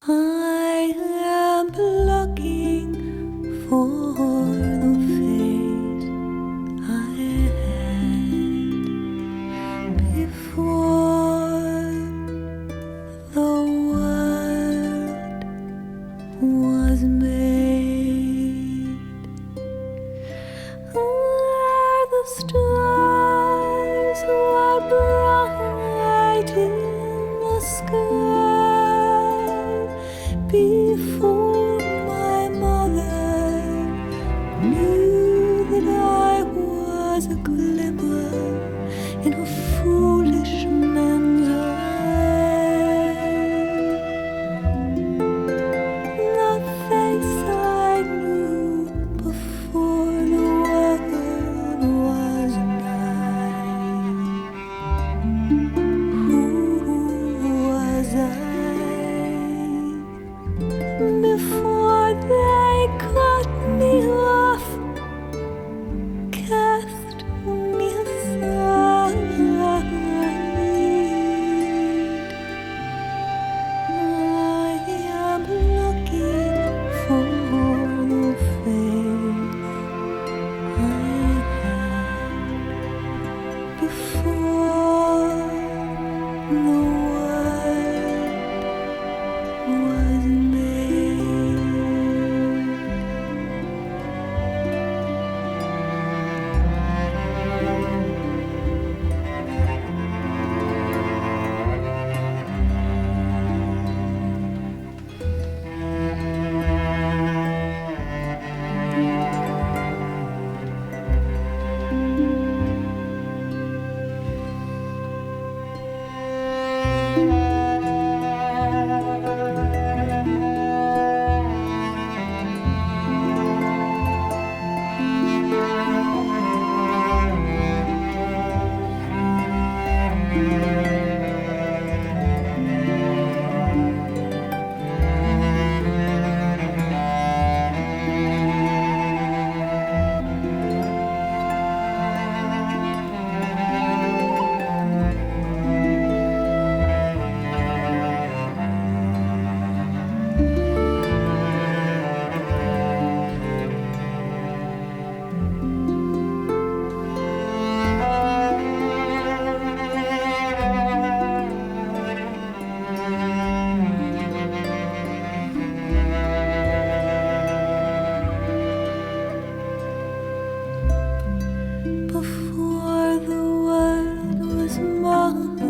I am looking for the face I had before the world was made, where the stars were bright in the sky. Before my mother knew that I was a glimmer in a foolish man's eye, the face I knew before the world was mine. Who was I? Before they cut me off, cast me aside, I am looking for the face I had before the world was made. Before the world was mine,